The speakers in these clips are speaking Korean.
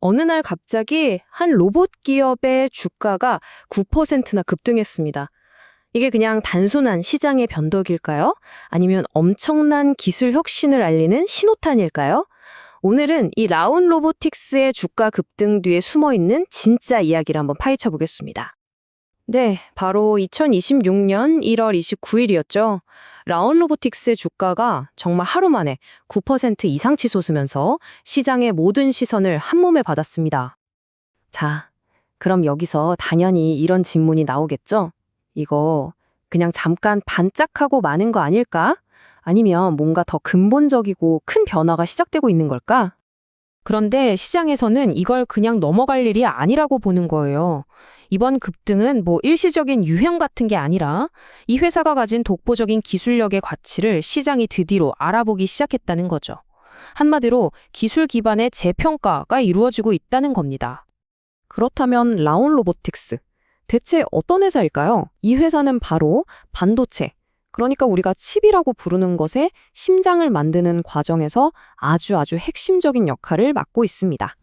어느 날 갑자기 한 로봇 기업의 주가가 9%나 급등했습니다. 이게 그냥 단순한 시장의 변덕일까요? 아니면 엄청난 기술 혁신을 알리는 신호탄일까요? 오늘은 이 라운 로보틱스의 주가 급등 뒤에 숨어있는 진짜 이야기를 한번 파헤쳐 보겠습니다. 네, 바로 2026년 1월 29일이었죠. 라온 로보틱스의 주가가 정말 하루 만에 9% 이상 치솟으면서 시장의 모든 시선을 한몸에 받았습니다. 자, 그럼 여기서 당연히 이런 질문이 나오겠죠? 이거 그냥 잠깐 반짝하고 마는 거 아닐까? 아니면 뭔가 더 근본적이고 큰 변화가 시작되고 있는 걸까? 그런데 시장에서는 이걸 그냥 넘어갈 일이 아니라고 보는 거예요. 이번 급등은 뭐 일시적인 유행 같은 게 아니라 이 회사가 가진 독보적인 기술력의 가치를 시장이 드디어 알아보기 시작했다는 거죠. 한마디로 기술 기반의 재평가가 이루어지고 있다는 겁니다. 그렇다면 라온 로보틱스, 대체 어떤 회사일까요? 이 회사는 바로 반도체, 그러니까 우리가 칩이라고 부르는 것의 심장을 만드는 과정에서 아주 핵심적인 역할을 맡고 있습니다.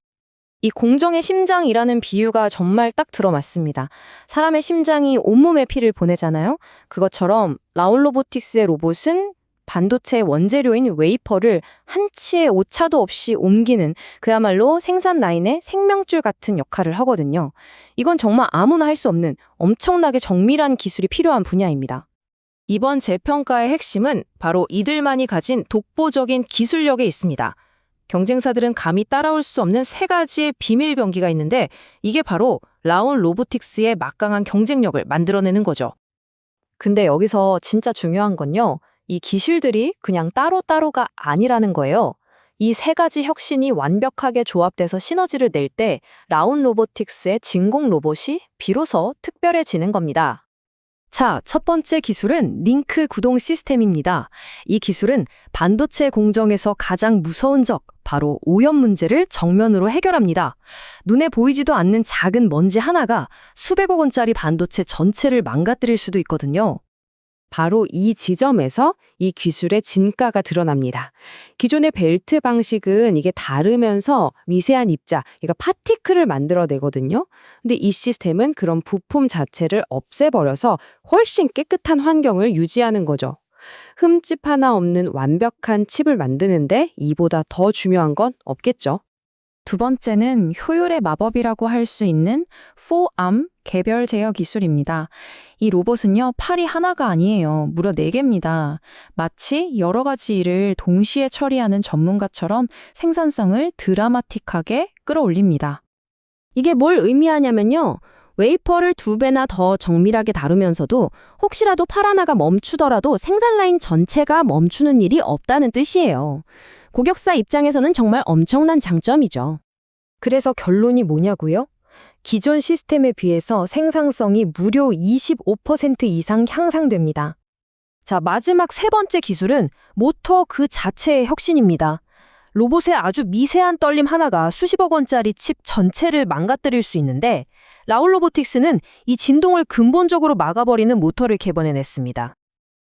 이 공정의 심장이라는 비유가 정말 딱 들어맞습니다. 사람의 심장이 온몸에 피를 보내잖아요. 그것처럼 라온 로보틱스의 로봇은 반도체의 원재료인 웨이퍼를 한치의 오차도 없이 옮기는 그야말로 생산 라인의 생명줄 같은 역할을 하거든요. 이건 정말 아무나 할 수 없는 엄청나게 정밀한 기술이 필요한 분야입니다. 이번 재평가의 핵심은 바로 이들만이 가진 독보적인 기술력에 있습니다. 경쟁사들은 감히 따라올 수 없는 세 가지의 비밀 병기가 있는데 이게 바로 라온 로보틱스의 막강한 경쟁력을 만들어내는 거죠. 근데 여기서 진짜 중요한 건요. 이 기술들이 그냥 따로따로가 아니라는 거예요. 이 세 가지 혁신이 완벽하게 조합돼서 시너지를 낼 때 라온 로보틱스의 진공 로봇이 비로소 특별해지는 겁니다. 자, 첫 번째 기술은 링크 구동 시스템입니다. 이 기술은 반도체 공정에서 가장 무서운 적, 바로 오염 문제를 정면으로 해결합니다. 눈에 보이지도 않는 작은 먼지 하나가 수백억 원짜리 반도체 전체를 망가뜨릴 수도 있거든요. 바로 이 지점에서 이 기술의 진가가 드러납니다. 기존의 벨트 방식은 이게 다르면서 미세한 입자, 그러니까 파티클을 만들어내거든요. 근데 이 시스템은 그런 부품 자체를 없애버려서 훨씬 깨끗한 환경을 유지하는 거죠. 흠집 하나 없는 완벽한 칩을 만드는데 이보다 더 중요한 건 없겠죠. 두 번째는 효율의 마법이라고 할 수 있는 4암 개별 제어 기술입니다. 이 로봇은요, 팔이 하나가 아니에요. 무려 4개입니다. 마치 여러 가지 일을 동시에 처리하는 전문가처럼 생산성을 드라마틱하게 끌어올립니다. 이게 뭘 의미하냐면요. 웨이퍼를 2배나 더 정밀하게 다루면서도 혹시라도 팔 하나가 멈추더라도 생산 라인 전체가 멈추는 일이 없다는 뜻이에요. 고객사 입장에서는 정말 엄청난 장점이죠. 그래서 결론이 뭐냐고요? 기존 시스템에 비해서 생산성이 무려 25% 이상 향상됩니다. 자, 마지막 세 번째 기술은 모터 그 자체의 혁신입니다. 로봇의 아주 미세한 떨림 하나가 수십억 원짜리 칩 전체를 망가뜨릴 수 있는데 라온 로보틱스는 이 진동을 근본적으로 막아버리는 모터를 개발해냈습니다.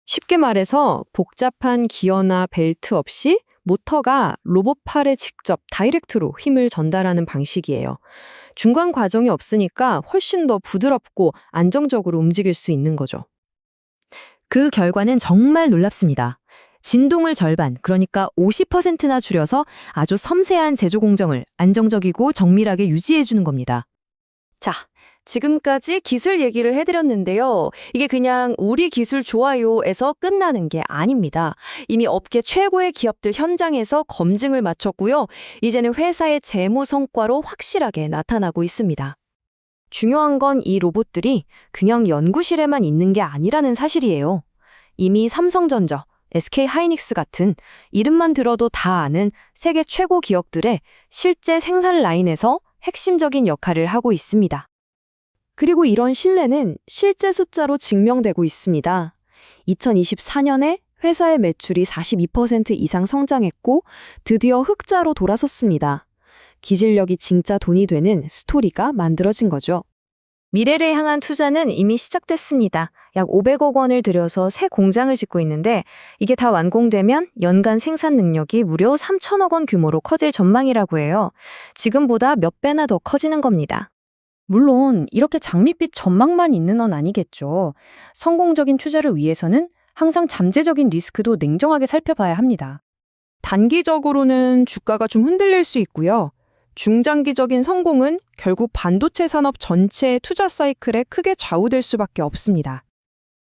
쉽게 말해서 복잡한 기어나 벨트 없이 모터가 로봇 팔에 직접 다이렉트로 힘을 전달하는 방식이에요. 중간 과정이 없으니까 훨씬 더 부드럽고 안정적으로 움직일 수 있는 거죠. 그 결과는 정말 놀랍습니다. 진동을 절반, 그러니까 50%나 줄여서 아주 섬세한 제조 공정을 안정적이고 정밀하게 유지해주는 겁니다. 자, 지금까지 기술 얘기를 해드렸는데요. 이게 그냥 우리 기술 좋아요에서 끝나는 게 아닙니다. 이미 업계 최고의 기업들 현장에서 검증을 마쳤고요. 이제는 회사의 재무 성과로 확실하게 나타나고 있습니다. 중요한 건 이 로봇들이 그냥 연구실에만 있는 게 아니라는 사실이에요. 이미 삼성전자, SK하이닉스 같은 이름만 들어도 다 아는 세계 최고 기업들의 실제 생산 라인에서 핵심적인 역할을 하고 있습니다. 그리고 이런 신뢰는 실제 숫자로 증명되고 있습니다. 2024년에 회사의 매출이 42% 이상 성장했고 드디어 흑자로 돌아섰습니다. 기술력이 진짜 돈이 되는 스토리가 만들어진 거죠. 미래를 향한 투자는 이미 시작됐습니다. 약 500억 원을 들여서 새 공장을 짓고 있는데 이게 다 완공되면 연간 생산 능력이 무려 3천억 원 규모로 커질 전망이라고 해요. 지금보다 몇 배나 더 커지는 겁니다. 물론 이렇게 장밋빛 전망만 있는 건 아니겠죠. 성공적인 투자를 위해서는 항상 잠재적인 리스크도 냉정하게 살펴봐야 합니다. 단기적으로는 주가가 좀 흔들릴 수 있고요. 중장기적인 성공은 결국 반도체 산업 전체의 투자 사이클에 크게 좌우될 수밖에 없습니다.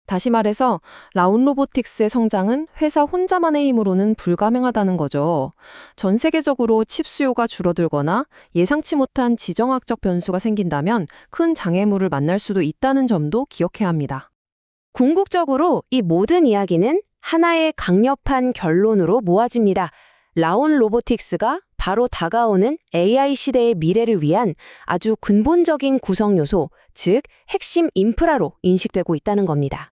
다시 말해서 라운 로보틱스의 성장은 회사 혼자만의 힘으로는 불가능하다는 거죠. 전 세계적으로 칩 수요가 줄어들거나 예상치 못한 지정학적 변수가 생긴다면 큰 장애물을 만날 수도 있다는 점도 기억해야 합니다. 궁극적으로 이 모든 이야기는 하나의 강력한 결론으로 모아집니다. 라온 로보틱스가 바로 다가오는 AI 시대의 미래를 위한 아주 근본적인 구성 요소, 즉 핵심 인프라로 인식되고 있다는 겁니다.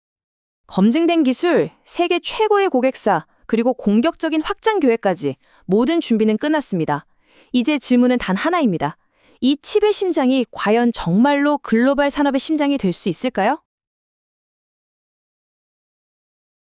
검증된 기술, 세계 최고의 고객사, 그리고 공격적인 확장 계획까지 모든 준비는 끝났습니다. 이제 질문은 단 하나입니다. 이 칩의 심장이 과연 정말로 글로벌 산업의 심장이 될 수 있을까요?